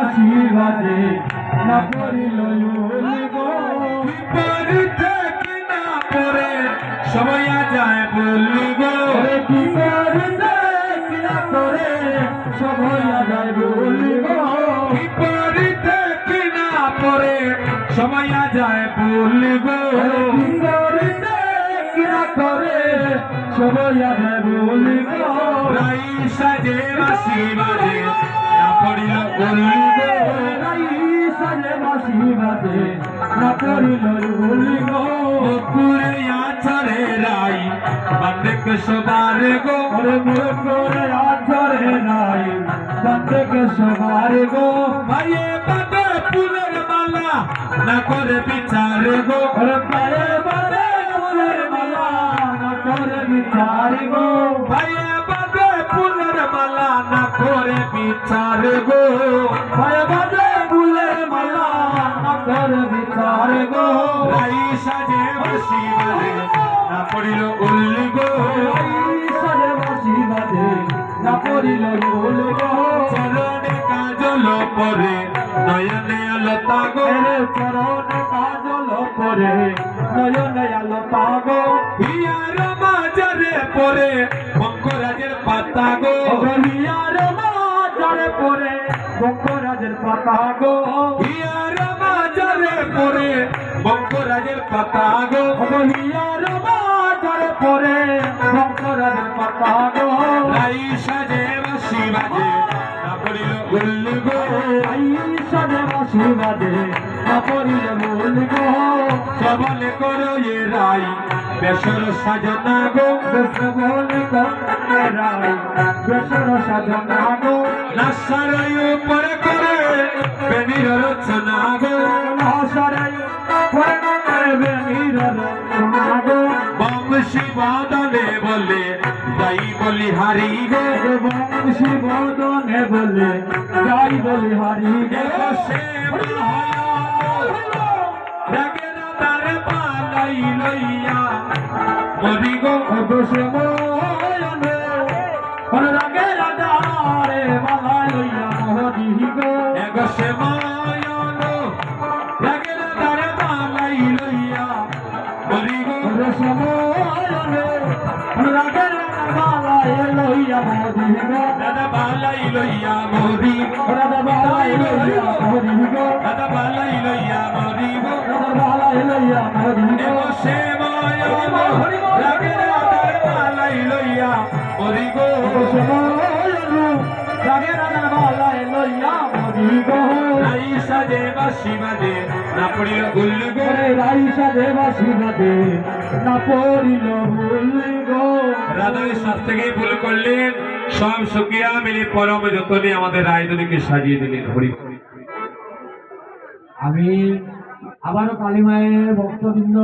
বাঁশি বাজে না পড়িল উলি গো বিপরীতে কিনা পরে সময় যায় বললি গো বিপরীতে কিনা পরে সময় যায় বলি গো বিপরীতে কিনা পরে সময় যায় বললি গো বিপরীতে কিনা করে সময় যায় বলি গো রাই সাজে বাঁশি বাজে না পড়িল বললি গো সাজে বাঁশি বাজে না পড়িল উলি গো মুকুরে আছরে রাই বাঁধে সবার গো মুকুরে আছরে নাই বাঁধে সবার গো ভাইয়ে বাঁধে ফুলের মালা না করে বিচার গো পায়ে বাঁধে ফুলের মালা না করে বিচার গো ভাইয়ে বাঁধে ফুলের মালা না করে বিচার গো পায়ে বাঁধে ফুলের মালা না করে বিচার গো রাই সাজে বাঁশি বাজে না পড়িল উল্লি গো সাজে বাঁশি বাজে না পড়িল উলি গো চরণে কাজল পরে নয়নে আলতা গো চরণে কাজল পরে নয়নে আলো পাগো হিয়ার মাঝারে পরে মঙ্গরাজের পাতা গো হিয়ার মাঝারে পরে বঙ্গরাজের পাতা গো হিয়ার মাঝারে পরে মঙ্গরাজের পাতা গো হিয়ার মাঝারে পরে বঙ্গরাজের পাতা গো রাই সাজে বাঁশি বাজে না পড়িল উল্লি গো সাজে বাঁশি বাজে না পড়িল উলি গো সবলে করো এ রাই বেসর সাজনা গো বেশ বলে কন্যা রাই বেসর সাজনা গো নাসারাই উপরে করে বেনির রচনা গো হাসারাই পরে করবে নিররচনা গো বংশী বাদনে বলে যাই বলি হারি গো বংশী বদনে বলে যাই বলি হারি দেখো সে রাগের তারে পালাই লইয়া মরি গো বসে ময়নে রাগে রাজারে মালা লইয়া মহদি গো এগো সে মায়ন রাগের তারে পালাই লইয়া মরি গো বসে ময়নে রাগে রাজারে লইয়া মহদি গো দাদা পালাই লইয়া মরি রাজা বালাই লইয়া মহদি গো দাদা পালাই লইয়া মরি গো রাজা বালাই লইয়া মহদি গো এগো সে মায়ন রাগের তারে পালাই লইয়া মরি গো বসে ময়নে রাগে রাজারে লইয়া মহদি গো রাই সাজে বাঁশি বাজে না পড়িল উল্লি গো রাইসা দেবাসী বাদে না পড়িল উলি গো রাধার সাথ থেকেই ভুল করলেন সব সুখিয়া মিলে পরম যতনে আমাদের রায়দনীকে সাজিয়ে দিলেন হরি আমি আবারও কালী মায়ের ভক্তবৃন্দ